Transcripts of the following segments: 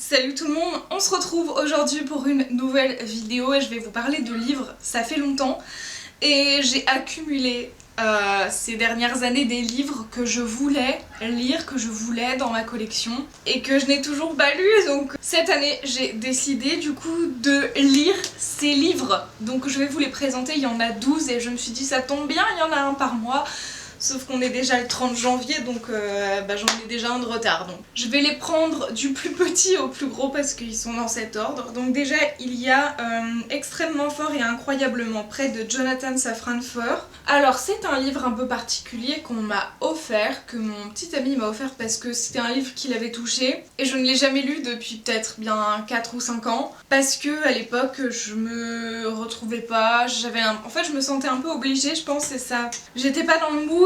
Salut tout le monde, on se retrouve aujourd'hui pour une nouvelle vidéo et je vais vous parler de livres. Ça fait longtemps et j'ai accumulé ces dernières années des livres que je voulais lire, que je voulais dans ma collection et que je n'ai toujours pas lu. Donc cette année j'ai décidé du coup de lire ces livres. Donc je vais vous les présenter, il y en a 12 et je me suis dit ça tombe bien, il y en a un par mois. Sauf qu'on est déjà le 30 janvier donc j'en ai déjà un de retard. Donc je vais les prendre du plus petit au plus gros parce qu'ils sont dans cet ordre. Donc déjà il y a Extrêmement fort et incroyablement près de Jonathan Safran Foer. Alors c'est un livre un peu particulier qu'on m'a offert, que mon petit ami m'a offert parce que c'était un livre qui l'avait touché. Et je ne l'ai jamais lu depuis peut-être bien 4 ou 5 ans. Parce que à l'époque je me retrouvais pas, en fait je me sentais un peu obligée, je pense, c'est ça. J'étais pas dans le mood.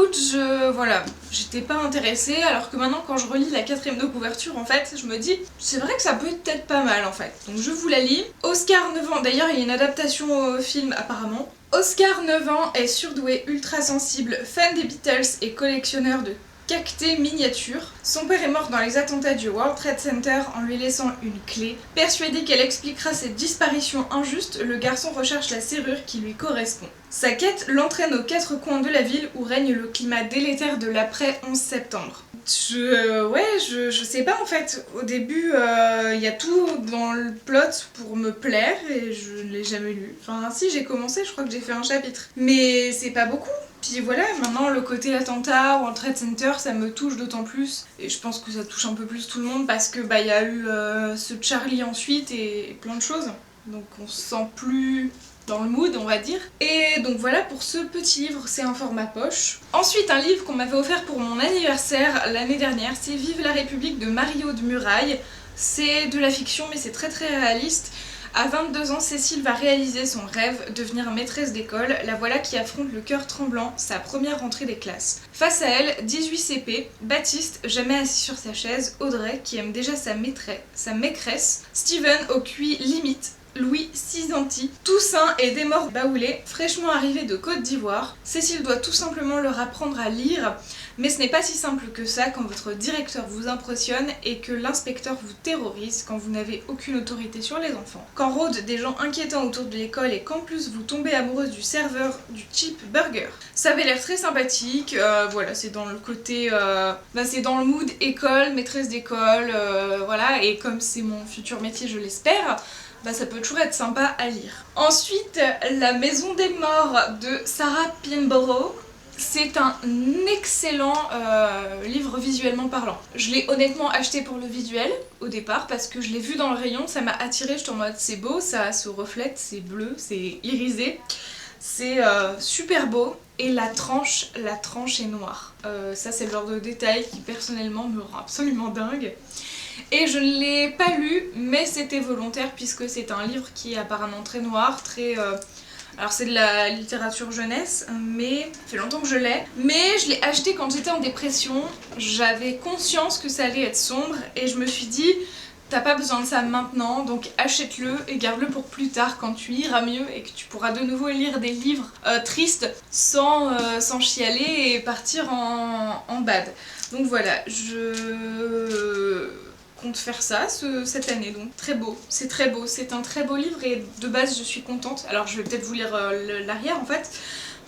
J'étais pas intéressée, alors que maintenant quand je relis la 4ème de couverture en fait, je me dis c'est vrai que ça peut être pas mal en fait. Donc je vous la lis. Oscar 9 ans, d'ailleurs il y a une adaptation au film apparemment. Oscar 9 ans est surdoué, ultra sensible, fan des Beatles et collectionneur de cactés miniatures. Son père est mort dans les attentats du World Trade Center en lui laissant une clé. Persuadé qu'elle expliquera cette disparition injuste, le garçon recherche la serrure qui lui correspond. Sa quête l'entraîne aux 4 coins de la ville où règne le climat délétère de l'après 11 septembre. Je sais pas en fait. Au début, y a tout dans le plot pour me plaire et je ne l'ai jamais lu. Enfin, si, j'ai commencé, je crois que j'ai fait un chapitre. Mais c'est pas beaucoup. Puis voilà, maintenant le côté attentat, World Trade Center, ça me touche d'autant plus. Et je pense que ça touche un peu plus tout le monde parce que y a eu ce Charlie ensuite et plein de choses. Donc on se sent plus dans le mood, on va dire. Et donc voilà pour ce petit livre, c'est un format poche. Ensuite, un livre qu'on m'avait offert pour mon anniversaire l'année dernière, c'est Vive la République de Marie-Aude Muraille. C'est de la fiction mais c'est très réaliste. À 22 ans, Cécile va réaliser son rêve, devenir maîtresse d'école. La voilà qui affronte le cœur tremblant, sa première rentrée des classes. Face à elle, 18 CP, Baptiste, jamais assis sur sa chaise, Audrey, qui aime déjà sa maîtresse, Steven, au QI limite, Louis, 6 Antilles, Toussaint et des morts baoulés, fraîchement arrivés de Côte d'Ivoire. Cécile doit tout simplement leur apprendre à lire, mais ce n'est pas si simple que ça quand votre directeur vous impressionne et que l'inspecteur vous terrorise quand vous n'avez aucune autorité sur les enfants. Quand rôdent des gens inquiétants autour de l'école et qu'en plus vous tombez amoureuse du serveur du cheap burger. Ça avait l'air très sympathique, voilà, c'est dans le côté... c'est dans le mood école, maîtresse d'école, voilà, et comme c'est mon futur métier, je l'espère, ça peut toujours être sympa à lire. Ensuite, La Maison des Morts de Sarah Pinborough. C'est un excellent livre visuellement parlant. Je l'ai honnêtement acheté pour le visuel au départ parce que je l'ai vu dans le rayon, ça m'a attiré, j'étais en mode c'est beau, ça se reflète, c'est bleu, c'est irisé. C'est super beau et la tranche est noire. Ça c'est le genre de détail qui personnellement me rend absolument dingue. Et je ne l'ai pas lu, mais c'était volontaire puisque c'est un livre qui est apparemment très noir, très... Alors c'est de la littérature jeunesse, mais ça fait longtemps que je l'ai. Mais je l'ai acheté quand j'étais en dépression, j'avais conscience que ça allait être sombre et je me suis dit... T'as pas besoin de ça maintenant, donc achète-le et garde-le pour plus tard quand tu iras mieux et que tu pourras de nouveau lire des livres tristes sans chialer et partir en bad. Donc voilà, je compte faire ça cette année, donc très beau, c'est un très beau livre et de base je suis contente. Alors je vais peut-être vous lire l'arrière en fait,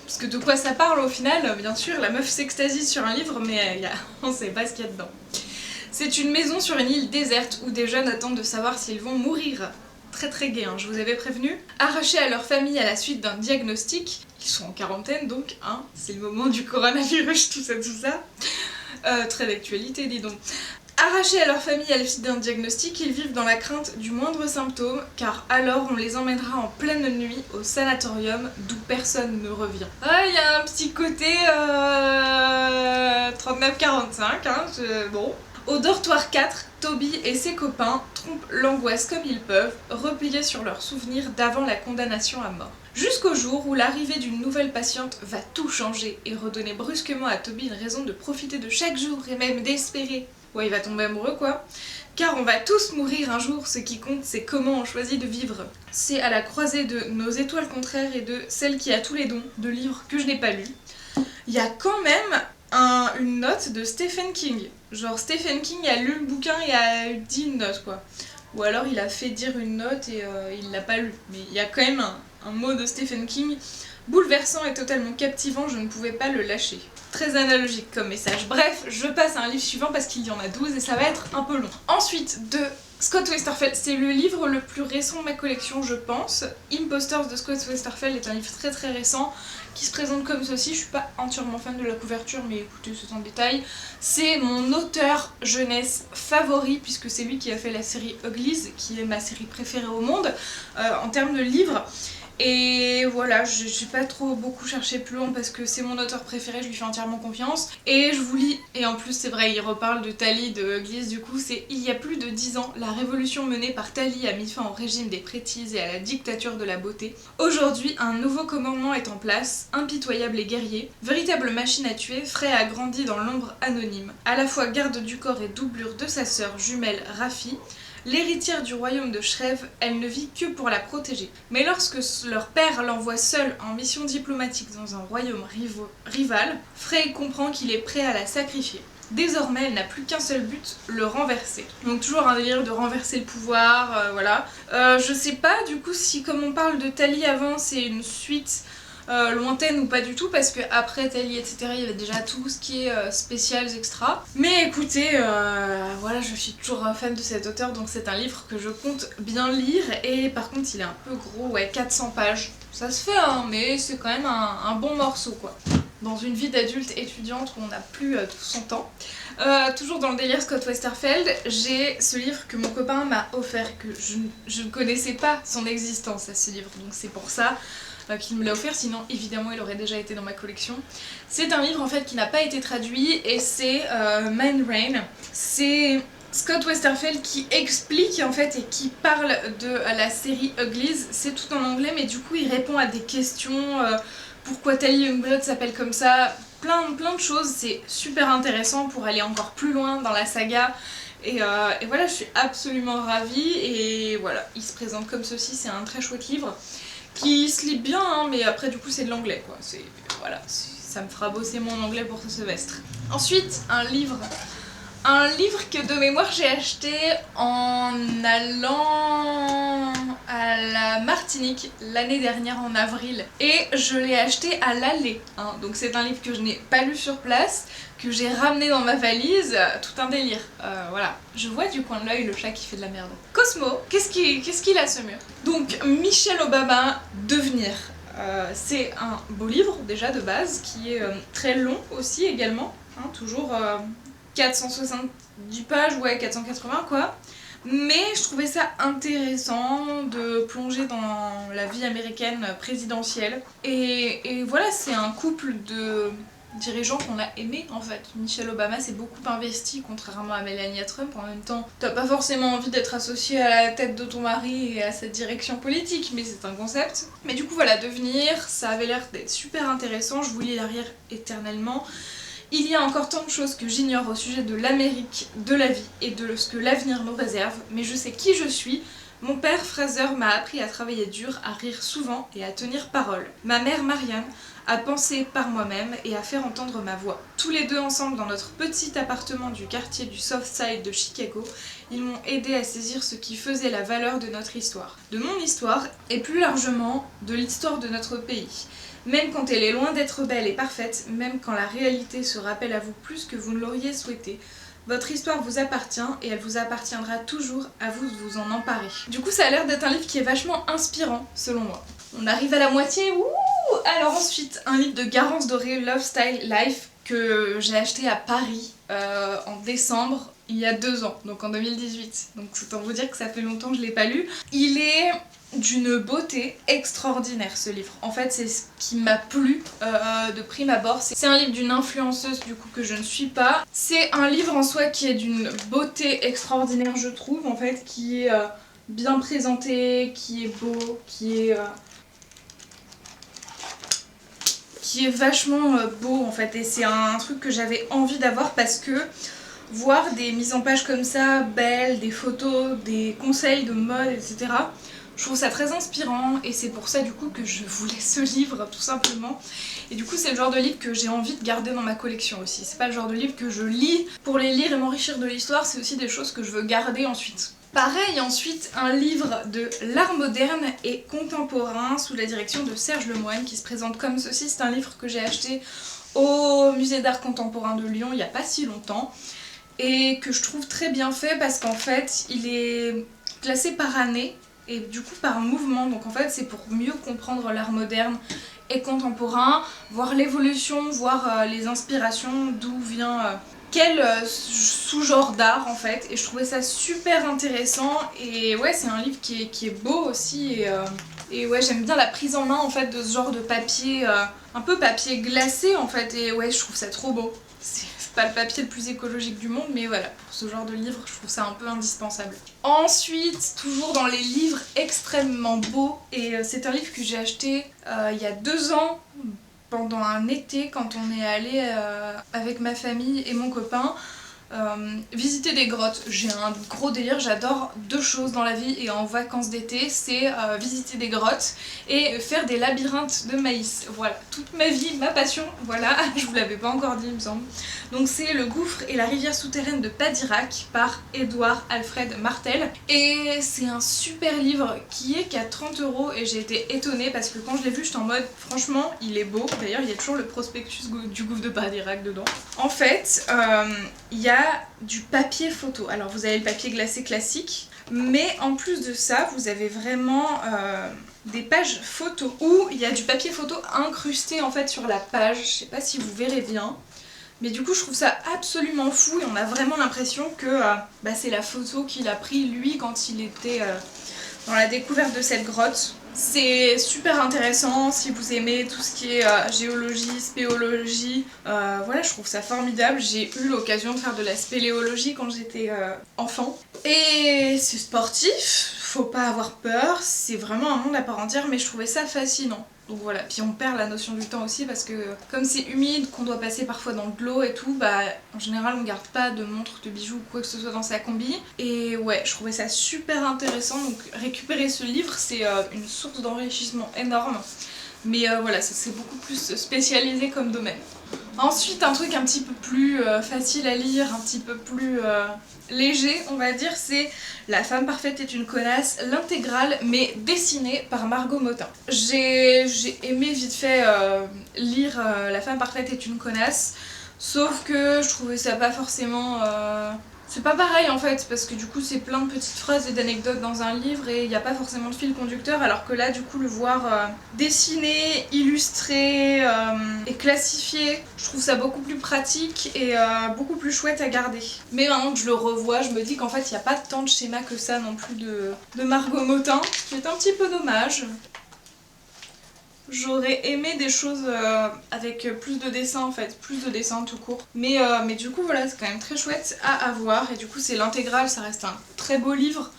parce que de quoi ça parle au final, bien sûr, la meuf s'extasie sur un livre mais on sait pas ce qu'il y a dedans. C'est une maison sur une île déserte où des jeunes attendent de savoir s'ils vont mourir. Très gai, hein, je vous avais prévenu. Arrachés à leur famille à la suite d'un diagnostic, ils sont en quarantaine donc, hein, c'est le moment du coronavirus, tout ça. Très d'actualité, dis donc. Arrachés à leur famille à la suite d'un diagnostic, ils vivent dans la crainte du moindre symptôme, car alors on les emmènera en pleine nuit au sanatorium d'où personne ne revient. Ah, il y a un petit côté 39-45, hein, bon. Au dortoir 4, Toby et ses copains trompent l'angoisse comme ils peuvent, repliés sur leurs souvenirs d'avant la condamnation à mort. Jusqu'au jour où l'arrivée d'une nouvelle patiente va tout changer et redonner brusquement à Toby une raison de profiter de chaque jour et même d'espérer. Ouais, il va tomber amoureux quoi. Car on va tous mourir un jour, ce qui compte c'est comment on choisit de vivre. C'est à la croisée de Nos étoiles contraires et de Celle qui a tous les dons, de livres que je n'ai pas lus. Il y a quand même une note de Stephen King. Genre Stephen King a lu le bouquin et a dit une note quoi. Ou alors il a fait dire une note et il l'a pas lu. Mais il y a quand même un mot de Stephen King bouleversant et totalement captivant, je ne pouvais pas le lâcher. Très analogique comme message. Bref, je passe à un livre suivant parce qu'il y en a 12 et ça va être un peu long. Ensuite, de Scott Westerfeld, c'est le livre le plus récent de ma collection je pense. Imposters de Scott Westerfeld est un livre très très récent qui se présente comme ceci. Je suis pas entièrement fan de la couverture mais écoutez c'est un détail. C'est mon auteur jeunesse favori puisque c'est lui qui a fait la série Uglies qui est ma série préférée au monde en termes de livres. Et voilà, je n'ai pas trop beaucoup cherché plus loin parce que c'est mon auteur préféré, je lui fais entièrement confiance. Et je vous lis, et en plus c'est vrai, il reparle de Tali de Uglies du coup, c'est il y a plus de 10 ans, la révolution menée par Tali a mis fin au régime des prêtrises et à la dictature de la beauté. Aujourd'hui, un nouveau commandement est en place, impitoyable et guerrier, véritable machine à tuer, Frey a grandi dans l'ombre anonyme. À la fois garde du corps et doublure de sa sœur jumelle Raffi, l'héritière du royaume de Shreve, elle ne vit que pour la protéger. Mais lorsque leur père l'envoie seul en mission diplomatique dans un royaume rival, Frey comprend qu'il est prêt à la sacrifier. Désormais, elle n'a plus qu'un seul but, le renverser. Donc toujours un délire de renverser le pouvoir, voilà. Je sais pas du coup si comme on parle de Tali avant, c'est une suite lointaine ou pas du tout parce que après Tali etc il y avait déjà tout ce qui est spécial extra. Mais écoutez voilà je suis toujours fan de cet auteur donc c'est un livre que je compte bien lire et par contre il est un peu gros, ouais 400 pages. Ça se fait hein mais c'est quand même un bon morceau quoi. Dans une vie d'adulte étudiante où on n'a plus tout son temps. Toujours dans le délire Scott Westerfeld, j'ai ce livre que mon copain m'a offert, que je ne connaissais pas son existence à ce livre donc c'est pour ça qu'il me l'a offert, sinon évidemment il aurait déjà été dans ma collection. C'est un livre en fait qui n'a pas été traduit et c'est Man Rain. C'est Scott Westerfeld qui explique en fait et qui parle de la série Uglies. C'est tout en anglais mais du coup il répond à des questions, pourquoi Tali Youngblood s'appelle comme ça, plein de choses, c'est super intéressant pour aller encore plus loin dans la saga. Et voilà, je suis absolument ravie et voilà, il se présente comme ceci, c'est un très chouette livre qui se lit bien hein, mais après du coup c'est de l'anglais quoi, voilà, ça me fera bosser mon anglais pour ce semestre. Ensuite un livre que de mémoire j'ai acheté en allant à la Martinique l'année dernière en avril et je l'ai acheté à l'aller hein. Donc c'est un livre que je n'ai pas lu sur place, que j'ai ramené dans ma valise, tout un délire, voilà. Je vois du coin de l'œil le chat qui fait de la merde. Cosmo, qu'est-ce qu'il a ce mur? Donc Michelle Obama, Devenir. C'est un beau livre déjà de base qui est très long aussi également, hein, toujours 470 pages, ouais 480 quoi. Mais je trouvais ça intéressant de plonger dans la vie américaine présidentielle. Et voilà, c'est un couple de dirigeants qu'on a aimé en fait. Michelle Obama s'est beaucoup investie contrairement à Melania Trump. En même temps, t'as pas forcément envie d'être associée à la tête de ton mari et à cette direction politique, mais c'est un concept. Mais du coup voilà, Devenir, ça avait l'air d'être super intéressant, je voulais la lire éternellement. Il y a encore tant de choses que j'ignore au sujet de l'Amérique, de la vie et de ce que l'avenir nous réserve, mais je sais qui je suis. Mon père Fraser m'a appris à travailler dur, à rire souvent et à tenir parole. Ma mère Marianne à penser par moi-même et à faire entendre ma voix. Tous les deux ensemble dans notre petit appartement du quartier du South Side de Chicago, ils m'ont aidé à saisir ce qui faisait la valeur de notre histoire, de mon histoire et plus largement de l'histoire de notre pays. Même quand elle est loin d'être belle et parfaite, même quand la réalité se rappelle à vous plus que vous ne l'auriez souhaité, votre histoire vous appartient et elle vous appartiendra toujours, à vous de vous en emparer. Du coup ça a l'air d'être un livre qui est vachement inspirant selon moi. On arrive à la moitié, wouh! Alors ensuite un livre de Garance Doré, Love Style Life, que j'ai acheté à Paris en décembre il y a 2 ans, donc en 2018. Donc c'est autant vous dire que ça fait longtemps que je l'ai pas lu. Il est d'une beauté extraordinaire ce livre. En fait c'est ce qui m'a plu de prime abord. C'est un livre d'une influenceuse du coup que je ne suis pas. C'est un livre en soi qui est d'une beauté extraordinaire je trouve en fait, qui est bien présenté, qui est beau, qui est vachement beau en fait et c'est un truc que j'avais envie d'avoir parce que voir des mises en page comme ça, belles, des photos, des conseils de mode etc. Je trouve ça très inspirant et c'est pour ça du coup que je voulais ce livre tout simplement. Et du coup c'est le genre de livre que j'ai envie de garder dans ma collection aussi. C'est pas le genre de livre que je lis pour les lire et m'enrichir de l'histoire, c'est aussi des choses que je veux garder ensuite. Pareil, ensuite, un livre de l'art moderne et contemporain sous la direction de Serge Lemoine qui se présente comme ceci. C'est un livre que j'ai acheté au musée d'art contemporain de Lyon il n'y a pas si longtemps et que je trouve très bien fait parce qu'en fait il est classé par année et du coup par mouvement, donc en fait c'est pour mieux comprendre l'art moderne et contemporain, voir l'évolution, voir les inspirations, d'où vient quel sous-genre d'art en fait, et je trouvais ça super intéressant. Et ouais, c'est un livre qui est beau aussi et ouais, j'aime bien la prise en main en fait de ce genre de papier, un peu papier glacé en fait, et ouais, je trouve ça trop beau. C'est pas le papier le plus écologique du monde, mais voilà, pour ce genre de livre, je trouve ça un peu indispensable. Ensuite, toujours dans les livres extrêmement beaux, et c'est un livre que j'ai acheté il y a 2 ans, pendant un été, quand on est allé avec ma famille et mon copain visiter des grottes. J'ai un gros délire, j'adore 2 choses dans la vie et en vacances d'été, c'est visiter des grottes et faire des labyrinthes de maïs. Voilà, toute ma vie, ma passion, voilà, je vous l'avais pas encore dit il me semble. Donc c'est Le gouffre et la rivière souterraine de Padirac par Édouard Alfred Martel. Et c'est un super livre qui est qu'à 30 € et j'ai été étonnée parce que quand je l'ai vu j'étais en mode franchement il est beau. D'ailleurs il y a toujours le prospectus du gouffre de Padirac dedans. En fait, il y a du papier photo. Alors vous avez le papier glacé classique, mais en plus de ça, vous avez vraiment des pages photos où il y a du papier photo incrusté en fait sur la page. Je sais pas si vous verrez bien, mais du coup je trouve ça absolument fou et on a vraiment l'impression que c'est la photo qu'il a pris lui quand il était dans la découverte de cette grotte. C'est super intéressant si vous aimez tout ce qui est géologie, spéologie, voilà, je trouve ça formidable. J'ai eu l'occasion de faire de la spéléologie quand j'étais enfant. Et c'est sportif, faut pas avoir peur, c'est vraiment un monde à part entière, mais je trouvais ça fascinant. Donc voilà, puis on perd la notion du temps aussi parce que comme c'est humide, qu'on doit passer parfois dans de l'eau et tout, en général on garde pas de montre, de bijoux ou quoi que ce soit dans sa combi. Et ouais, je trouvais ça super intéressant, donc récupérer ce livre c'est une source d'enrichissement énorme. Mais voilà, c'est beaucoup plus spécialisé comme domaine. Ensuite, un truc un petit peu plus facile à lire, un petit peu plus léger, on va dire, c'est La femme parfaite est une connasse, l'intégrale, mais dessinée par Margot Motin. J'ai aimé vite fait lire La femme parfaite est une connasse, sauf que je trouvais ça pas forcément... C'est pas pareil en fait, parce que du coup c'est plein de petites phrases et d'anecdotes dans un livre et il n'y a pas forcément de fil conducteur, alors que là du coup le voir dessiné, illustré et classifié, je trouve ça beaucoup plus pratique et beaucoup plus chouette à garder. Mais maintenant que je le revois, je me dis qu'en fait il n'y a pas tant de schémas que ça non plus de Margot Motin, ce qui est un petit peu dommage. J'aurais aimé des choses avec plus de dessins en fait, plus de dessins tout court. Mais du coup voilà, c'est quand même très chouette à avoir et du coup c'est l'intégrale, ça reste un très beau livre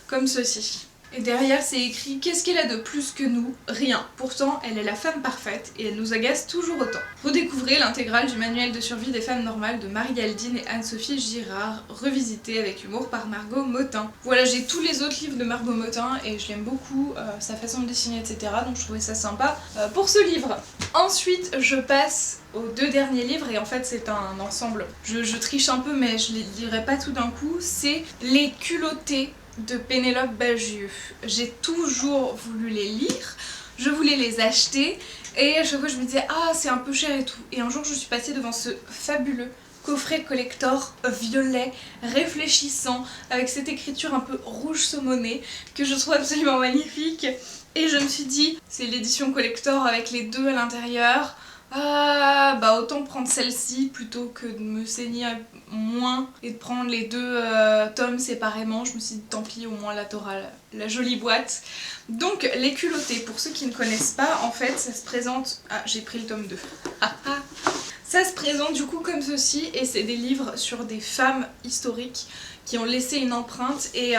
comme ceci. Et derrière c'est écrit « Qu'est-ce qu'elle a de plus que nous? Rien. Pourtant, elle est la femme parfaite et elle nous agace toujours autant. » Redécouvrez l'intégrale du manuel de survie des femmes normales de Marie-Aldine et Anne-Sophie Girard, revisité avec humour par Margot Motin. Voilà, j'ai tous les autres livres de Margot Motin et je l'aime beaucoup, sa façon de dessiner, etc. Donc je trouvais ça sympa pour ce livre. Ensuite, je passe aux 2 derniers livres et en fait c'est un ensemble. Je triche un peu mais je les lirai pas tout d'un coup. C'est Les culottés de Pénélope Bagieux. J'ai toujours voulu les lire, je voulais les acheter et à chaque fois je me disais ah c'est un peu cher et tout. Et un jour je suis passée devant ce fabuleux coffret collector violet réfléchissant avec cette écriture un peu rouge saumonée que je trouve absolument magnifique. Et je me suis dit c'est l'édition collector avec les 2 à l'intérieur. Autant prendre celle-ci plutôt que de me saigner moins et de prendre les 2 tomes séparément. Je me suis dit tant pis, au moins là t'auras la jolie boîte. Donc Les culottés, pour ceux qui ne connaissent pas, en fait ça se présente... Ah, j'ai pris le tome 2. Ça se présente du coup comme ceci et c'est des livres sur des femmes historiques qui ont laissé une empreinte et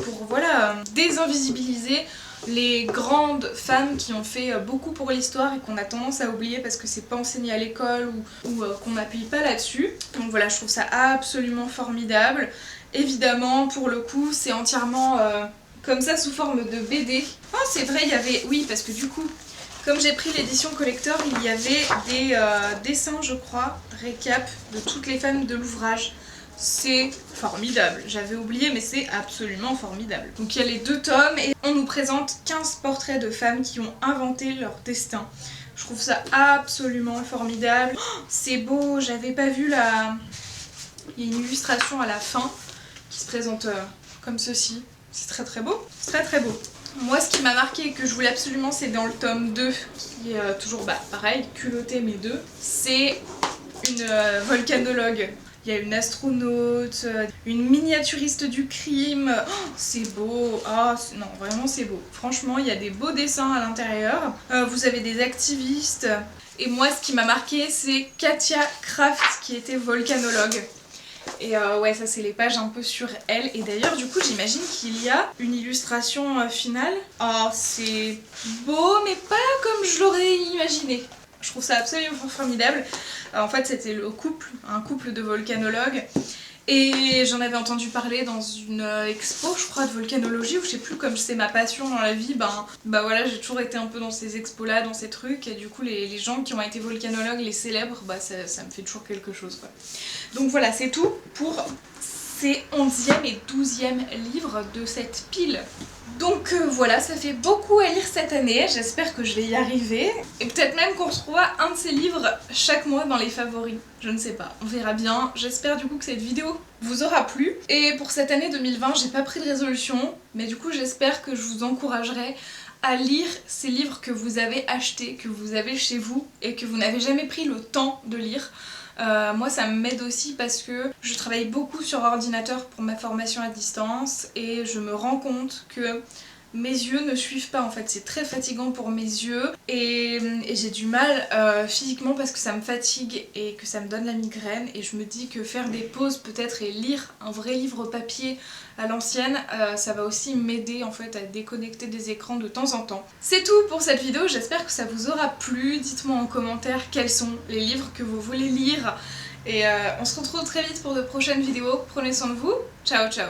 pour voilà désinvisibiliser les grandes femmes qui ont fait beaucoup pour l'histoire et qu'on a tendance à oublier parce que c'est pas enseigné à l'école ou qu'on n'appuie pas là-dessus. Donc voilà, je trouve ça absolument formidable. Évidemment, pour le coup, c'est entièrement comme ça sous forme de BD. Oh c'est vrai, il y avait... Oui, parce que du coup, comme j'ai pris l'édition collector, il y avait des dessins, je crois, récap de toutes les femmes de l'ouvrage. C'est formidable, j'avais oublié mais c'est absolument formidable. Donc il y a les 2 tomes et on nous présente 15 portraits de femmes qui ont inventé leur destin. Je trouve ça absolument formidable. Oh, c'est beau, j'avais pas vu la... Il y a une illustration à la fin qui se présente comme ceci. C'est très très beau, c'est très très beau. Moi ce qui m'a marqué et que je voulais absolument, c'est dans le tome 2 qui est toujours pareil, culotté mais 2. C'est une volcanologue. Il y a une astronaute, une miniaturiste du crime. Oh, c'est beau. Oh, non, vraiment c'est beau. Franchement, il y a des beaux dessins à l'intérieur. Vous avez des activistes. Et moi, ce qui m'a marqué, c'est Katia Kraft qui était volcanologue. Et ouais, ça c'est les pages un peu sur elle. Et d'ailleurs, du coup, j'imagine qu'il y a une illustration finale. Oh, c'est beau, mais pas comme je l'aurais imaginé. Je trouve ça absolument formidable. En fait, c'était un couple de volcanologues. Et j'en avais entendu parler dans une expo, je crois, de volcanologie, ou je sais plus, comme c'est ma passion dans la vie, bah voilà, j'ai toujours été un peu dans ces expos-là, dans ces trucs, et du coup, les gens qui ont été volcanologues, les célèbres, bah ça me fait toujours quelque chose, quoi. Donc voilà, c'est tout pour ces 11e et 12e livres de cette pile. Donc voilà, ça fait beaucoup à lire cette année, j'espère que je vais y arriver. Et peut-être même qu'on retrouvera un de ces livres chaque mois dans les favoris. Je ne sais pas, on verra bien. J'espère du coup que cette vidéo vous aura plu. Et pour cette année 2020, j'ai pas pris de résolution, mais du coup j'espère que je vous encouragerai à lire ces livres que vous avez achetés, que vous avez chez vous et que vous n'avez jamais pris le temps de lire. Moi ça m'aide aussi parce que je travaille beaucoup sur ordinateur pour ma formation à distance et je me rends compte que mes yeux ne suivent pas en fait, c'est très fatigant pour mes yeux et j'ai du mal physiquement parce que ça me fatigue et que ça me donne la migraine et je me dis que faire des pauses peut-être et lire un vrai livre papier à l'ancienne, ça va aussi m'aider en fait à déconnecter des écrans de temps en temps. C'est tout pour cette vidéo, j'espère que ça vous aura plu, dites-moi en commentaire quels sont les livres que vous voulez lire et on se retrouve très vite pour de prochaines vidéos, prenez soin de vous, ciao ciao.